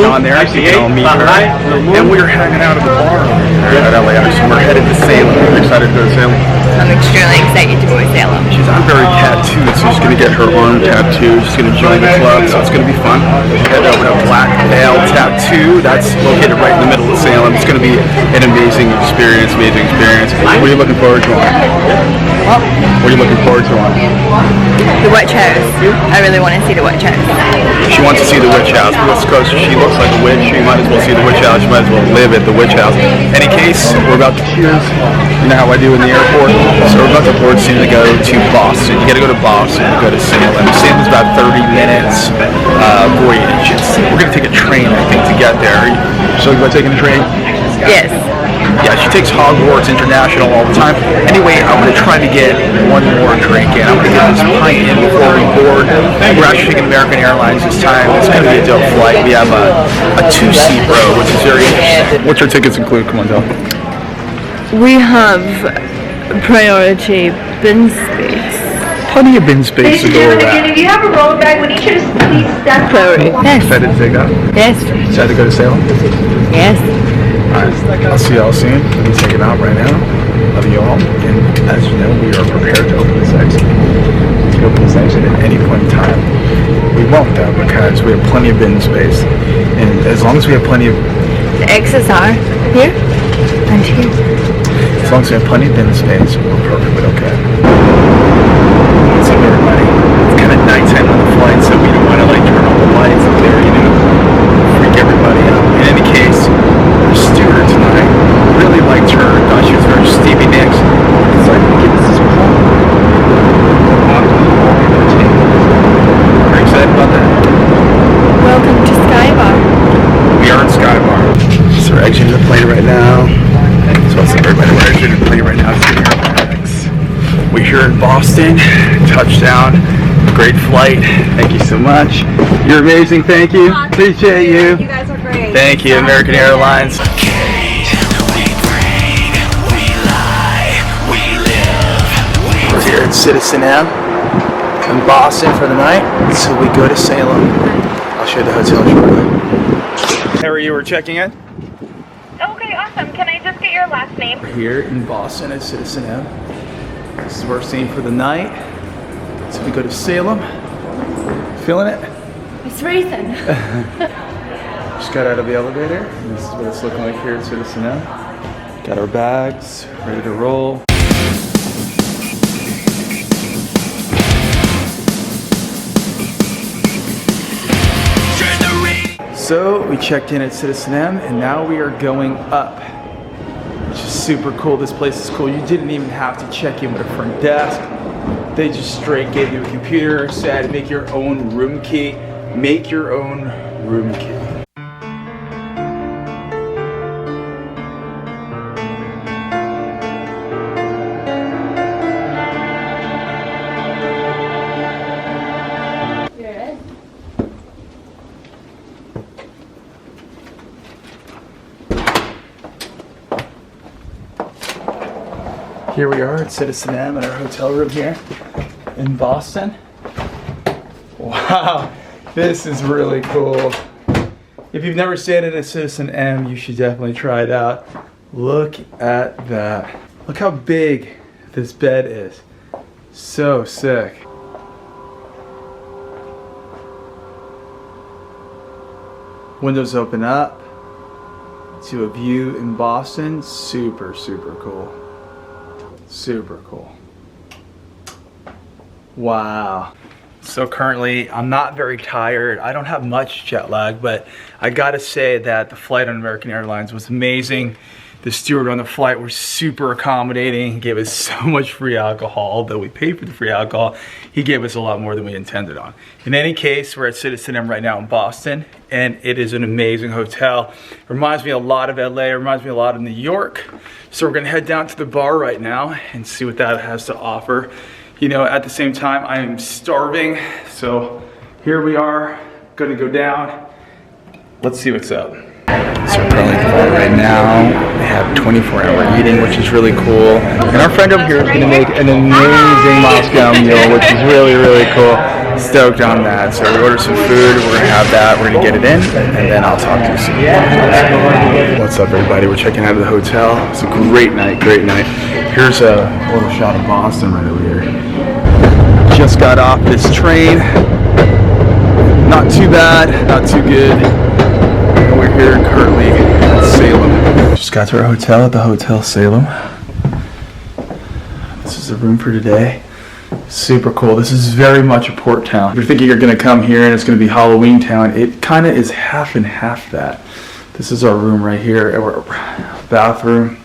on there, so you can all meet her. And we are hanging out at the bar at LAX, and we're headed to Salem. We're excited to go to Salem. I'm extremely excited to go to Salem. I'm very tattooed, so she's going to get her arm tattooed. She's going to join the club, so it's going to be fun. Head over to Black Veil Tattoo. That's located right in the middle of Salem. It's going to be an amazing experience, What are you looking forward to on? What are you looking forward to on? The Witch House. I really want to see the Witch House. She wants to see the Witch House because she looks like a witch. She might as well see the Witch House. She might as well live at the Witch House. Any case, we're about to cheers. You know how I do in the airport? So we're about to board soon to go to Boston. You got to go to Boston to go to Salem. Salem's about 30 minutes voyage. We're going to take a train, I think, to get there. So you about taking a train? Yes. Yeah, she takes Hogwarts International all the time. Anyway, I'm going to try to get one more drink in. I'm going to get this pint in before we board. We're actually taking American Airlines this time. It's going to be a dope flight. We have a two-seat row, which is very interesting. What's your tickets include? Come on, Del. We have priority bin space. Plenty of bin space to go around. If you have a roll bag, would you just please step Priority. Yes. Excited to take that? Yes. Excited to go to Salem? Yes. Alright, I'll see y'all soon. Let me take it out right now. Love you all. And as you know, we are prepared to open this exit. To open this exit at any point in time. We won't though, because we have plenty of bin space. And as long as we have plenty of... The exits are here and here. As long as we have plenty of bin space, we're perfectly okay. What's up, everybody? It's kind of nighttime on the flight, so we don't want to turn all the lights up there, freak everybody out. In any case, our steward tonight, really liked her. Thought she was very Stevie Nicks. Decided to give us this call. Very excited about that. Welcome to Skybar. We are in Skybar. So we're exiting the plane right now. So I'll see everybody. We're exiting the plane right now. We're here in Boston. Touchdown. Great flight. Thank you so much. You're amazing. Thank you. Appreciate you. You guys are great. Thank you, American Airlines. We're here at CitizenM in Boston for the night. So we go to Salem. I'll show you the hotel shortly. Harry, you were checking in? Okay, awesome. Can I just get your last name? We're here in Boston at CitizenM. This is where we're staying for the night. So we go to Salem. Feeling it? It's freezing. Just got out of the elevator. And this is what it's looking like here at CitizenM. Got our bags, ready to roll. So we checked in at CitizenM and now we are going up, which is super cool. This place is cool. You didn't even have to check in with a front desk. They just straight gave you a computer, said make your own room key. Make your own room key. Here we are at CitizenM in our hotel room here in Boston. Wow, this is really cool. If you've never stayed at a CitizenM, you should definitely try it out. Look at that. Look how big this bed is. So sick. Windows open up to a view in Boston. Super, super cool. Super cool. Wow. So currently, I'm not very tired. I don't have much jet lag, but I gotta say that the flight on American Airlines was amazing. The steward on the flight was super accommodating. He gave us so much free alcohol. Although we paid for the free alcohol, he gave us a lot more than we intended on. In any case, we're at CitizenM right now in Boston, and it is an amazing hotel. It reminds me a lot of LA, it reminds me a lot of New York. So we're gonna head down to the bar right now and see what that has to offer. You know, at the same time, I am starving. So here we are, gonna go down. Let's see what's up. So we're currently at the bar right now. They have 24-hour eating, which is really cool. And our friend over here is gonna make an amazing Moscow meal, which is really, really cool. Stoked on that. So we ordered some food. We're gonna have that. We're gonna get it in, and then I'll talk to you soon. What's up, everybody? We're checking out of the hotel. It's a great night. Great night. Here's a little shot of Boston right over here. Just got off this train. Not too bad. Not too good. And we're here currently at Salem. Just got to our hotel at the Hotel Salem. This is the room for today. Super cool. This is very much a port town. If you're thinking you're going to come here and it's going to be Halloween town, it kind of is half and half that. This is our room right here, our bathroom.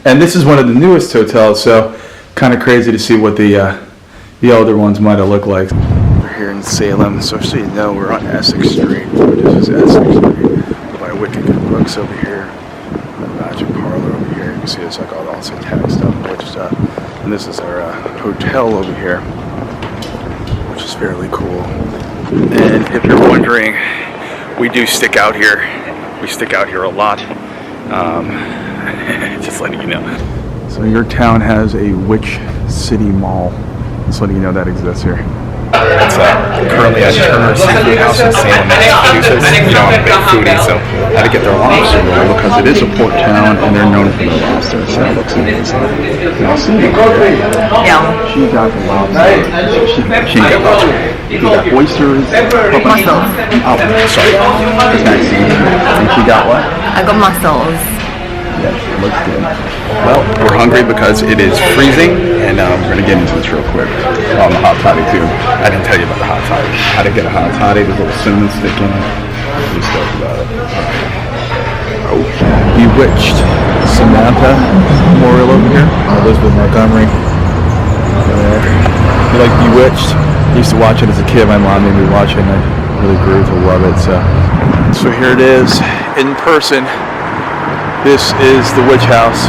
And this is one of the newest hotels, so kind of crazy to see what the older ones might have looked like. We're here in Salem, so you know we're on Essex Street. This is Essex Street. By Wicked Good Books over here. The Magic Parlor over here. You can see it's like all satanic stuff, witch stuff. And this is our hotel over here, which is fairly cool. And if you're wondering, we do stick out here. We stick out here a lot. Just letting you know. So your town has a Witch City Mall. Just letting you know that exists here. It's currently at Turner's Seafood House in Salem, Massachusetts. You know, I'm a big foodie, so I had to get their lobster roll because it is a port town and they're known for their lobster. So it looks amazing. Now, Yeah. she got the lobster. She got lobster. You got oysters. Mussels. Oh, sorry. It's Maxine. And she got what? I got mussels. Yes, it looks good. Well, we're hungry because it is freezing, and we're going to get into this real quick. Oh, the hot toddy too. I didn't tell you about the hot toddy. How to get a hot toddy with a little cinnamon stick in it. I'm stoked about it. Oh, Bewitched. Samantha Memorial over here. Elizabeth Montgomery. You like Bewitched? I used to watch it as a kid. My mom made me watch it, and I really grew to love it. So here it is in person. This is the witch house.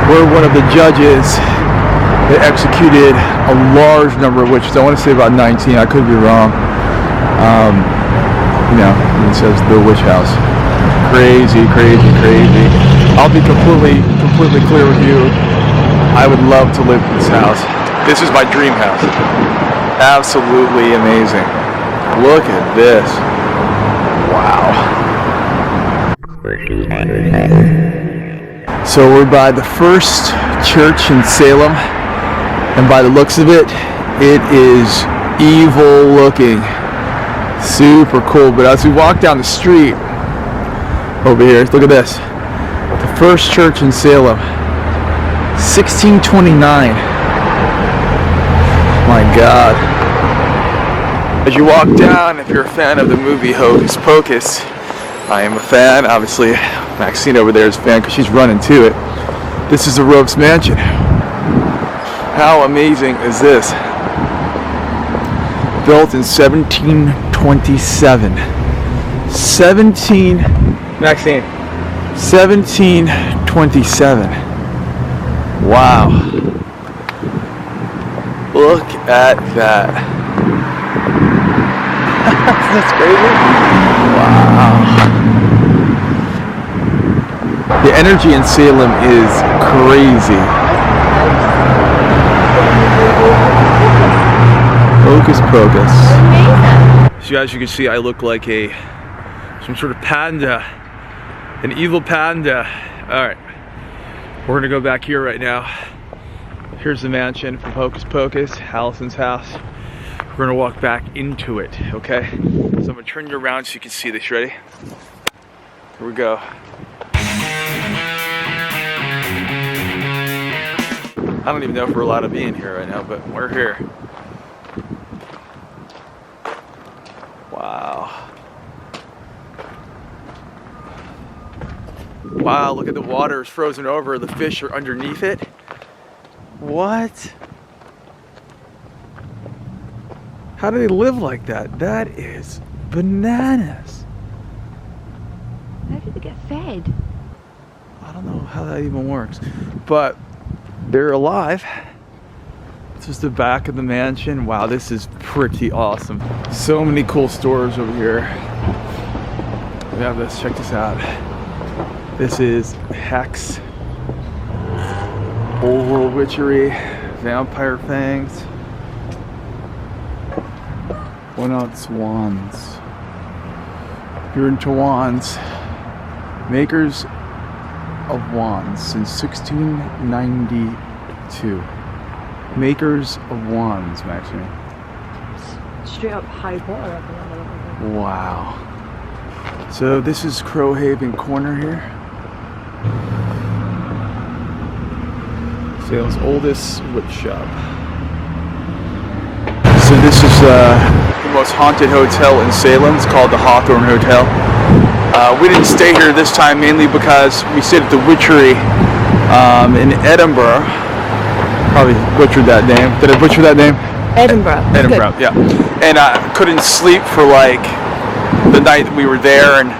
We're one of the judges that executed a large number of witches. I want to say about 19. I could be wrong. You know, it says the witch house. Crazy, crazy, crazy. I'll be completely clear with you. I would love to live in this house. This is my dream house. Absolutely amazing. Look at this. Wow. So we're by the first church in Salem, and by the looks of it, it is evil looking. Super cool. But as we walk down the street over here, look at this. The first church in Salem, 1629. My God. As you walk down, if you're a fan of the movie Hocus Pocus, I am a fan. Obviously, Maxine over there is a fan because she's running to it. This is the Ropes Mansion. How amazing is this? Built in 1727. 1727. Wow. Look at that. That's crazy. Wow. The energy in Salem is crazy. Hocus Pocus. So as you can see, I look like some sort of panda. An evil panda. Alright. We're gonna go back here right now. Here's the mansion from Hocus Pocus, Allison's house. We're gonna walk back into it, okay? So I'm gonna turn you around so you can see this. Ready? Here we go. I don't even know if we're allowed to be in here right now, but we're here. Wow. Wow, look at the water is frozen over. The fish are underneath it. What? How do they live like that? That is bananas. How do they get fed? I don't know how that even works, but they're alive. This is the back of the mansion. Wow, this is pretty awesome. So many cool stores over here. We have this, check this out. This is Hex, Old World Witchery, Vampire Fangs. What else? Wands. You're into wands. Makers of wands since 1692. Makers of wands, Maxine. Straight up Harry Potter. Wow. So this is Crowhaven Corner here. Salem's oldest witch shop. So this is the most haunted hotel in Salem. It's called the Hawthorne Hotel. We didn't stay here this time mainly because we stayed at the Witchery in Edinburgh. Probably butchered that name. Did I butcher that name? Edinburgh. Edinburgh, Good. yeah. And I couldn't sleep for like the night that we were there, and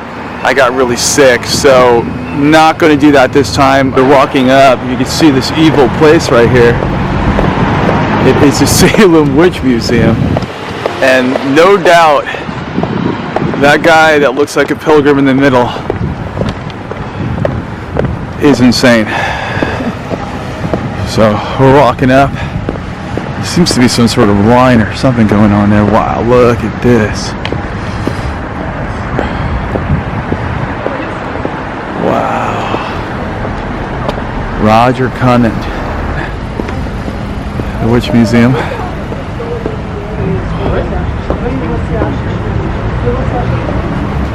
I got really sick. So not going to do that this time. We're walking up. You can see this evil place right here. It's the Salem Witch Museum, and no doubt that guy that looks like a pilgrim in the middle is insane. So we're walking up. There seems to be some sort of line or something going on there. Wow, look at this. Wow. Roger Conant. The Witch Museum.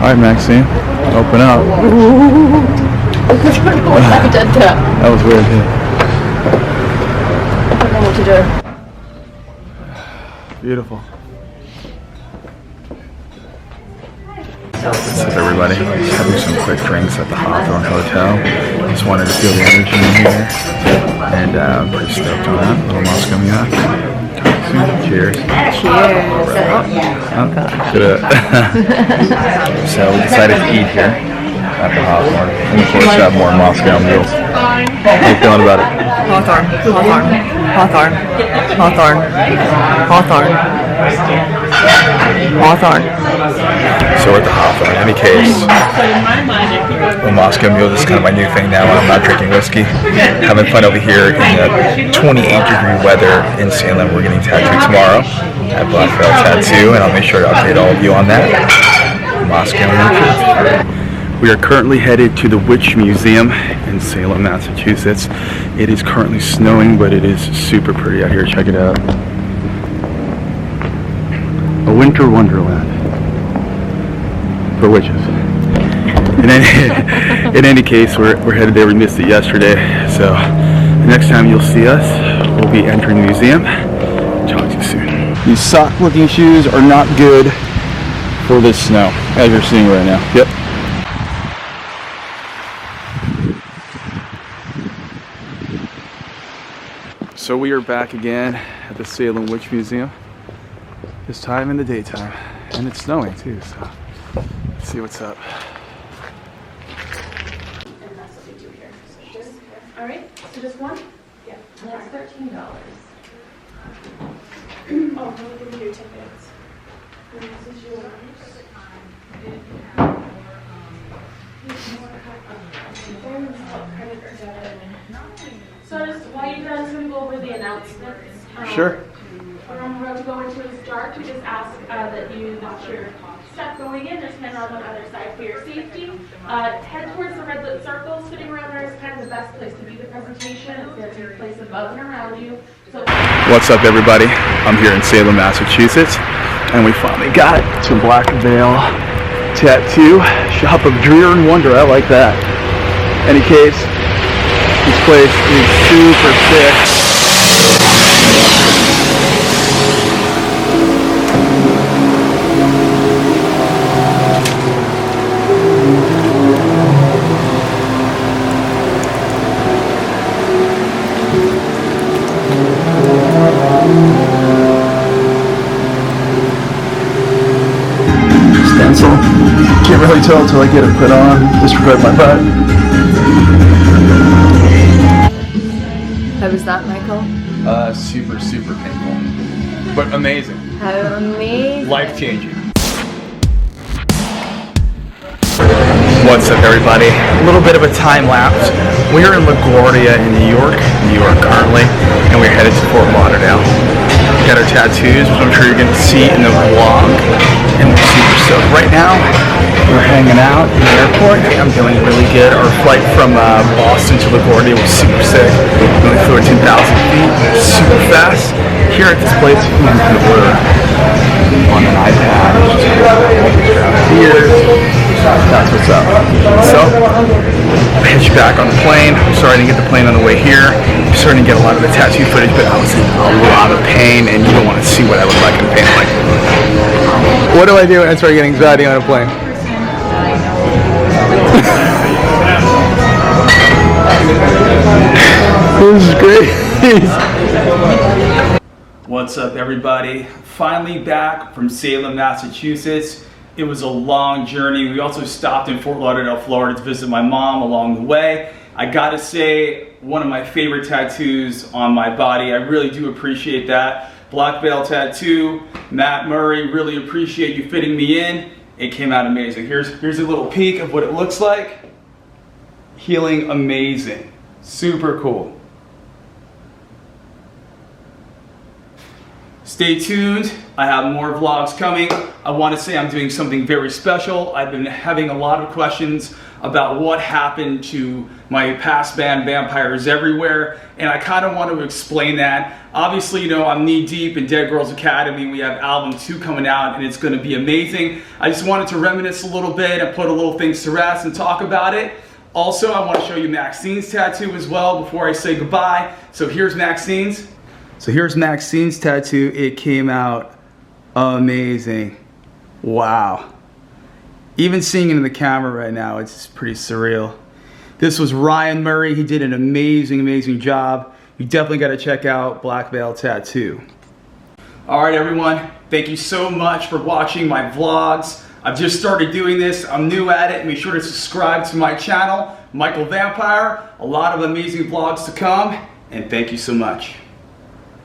Alright, Maxine, open up. That was weird, yeah. I don't know what to do. Beautiful. What's up, everybody? Just having some quick drinks at the Hawthorne Hotel. Just wanted to feel the energy in here. And I'm pretty stoked on that. Little Moscow Mule. Cheers. Cheers. So we decided to eat here at the Hawthorne. And of course have more Moscow Mules. How are you feeling about it? Hawthorne. Hawthorne. Hawthorne. Hawthorne. Hawthorne. Hawthorne. So we're at the Hawthorne. In any case, the Moscow Mule is kind of my new thing now when I'm not drinking whiskey. Having fun over here in the 28-degree weather in Salem. We're getting tattooed tomorrow at Black Belt Tattoo, and I'll make sure to update all of you on that. Moscow Mule. We are currently headed to the Witch Museum in Salem, Massachusetts. It is currently snowing, but it is super pretty out here. Check it out. A winter wonderland for witches. In any case, we're headed there. We missed it yesterday, so the next time you'll see us, we'll be entering the museum. Talk to you soon. These sock-looking shoes are not good for this snow, as you're seeing right now. Yep. So we are back again at the Salem Witch Museum. This time in the daytime, and it's snowing too, so let's see what's up. All right, so just one? Yeah. That's $13. Oh, let me give you your tickets. And this is yours. Credit or debit. So just while you guys are going to go over the announcements. Sure. We're about to go into this dark. We just ask that you watch your step going in. There's men on the other side for your safety. Head towards the red lit circle. Sitting around there is kind of the best place to view the presentation. It's going to take place above and around you. So What's up, everybody? I'm here in Salem, Massachusetts, and we finally got to Black Veil Tattoo, Shop of Drear and Wonder. I like that. Any case, this place is super sick. Stencil. Can't really tell until I get it put on. Disregard my butt. How was that, Michael? Super painful, but amazing. How amazing. Life-changing. What's up, everybody? A little bit of a time lapse. We're in LaGuardia in New York currently, and we're headed to Fort Lauderdale. at our tattoos, which I'm sure you're gonna see in the vlog. And we're super stoked. Right now, we're hanging out in the airport. I'm feeling really good. Our flight from Boston to LaGuardia was super sick. We only flew at 10,000 feet, super fast. Here at this place, you can order on an iPad. Here, that's what's up. So, I hitched back on the plane. I'm starting to get the plane on the way here. I'm starting to get a lot of the tattoo footage, but I was in a lot of pain, and you don't want to see what I look like in pain. Like, what do I do when I start getting anxiety on a plane? This is great. What's up, everybody? Finally back from Salem, Massachusetts. It was a long journey. We also stopped in Fort Lauderdale, Florida to visit my mom along the way. I gotta say, one of my favorite tattoos on my body. I really do appreciate that. Black Veil Tattoo, Matt Murray, really appreciate you fitting me in. It came out amazing. Here's a little peek of what it looks like. Healing amazing. Super cool. Stay tuned. I have more vlogs coming. I want to say I'm doing something very special. I've been having a lot of questions about what happened to my past band Vampires Everywhere, and I kind of want to explain that. Obviously, you know, I'm knee deep in Dead Girls Academy. We have album 2 coming out, and it's going to be amazing. I just wanted to reminisce a little bit and put a little things to rest and talk about it. Also, I want to show you Maxine's tattoo as well before I say goodbye. So here's Maxine's. So here's Maxine's tattoo. It came out amazing. Wow. Even seeing it in the camera right now, it's just pretty surreal. This was Ryan Murray. He did an amazing, amazing job. You definitely got to check out Black Veil Tattoo. All right, everyone. Thank you so much for watching my vlogs. I've just started doing this. I'm new at it. Make sure to subscribe to my channel, Michael Vampire. A lot of amazing vlogs to come. And thank you so much.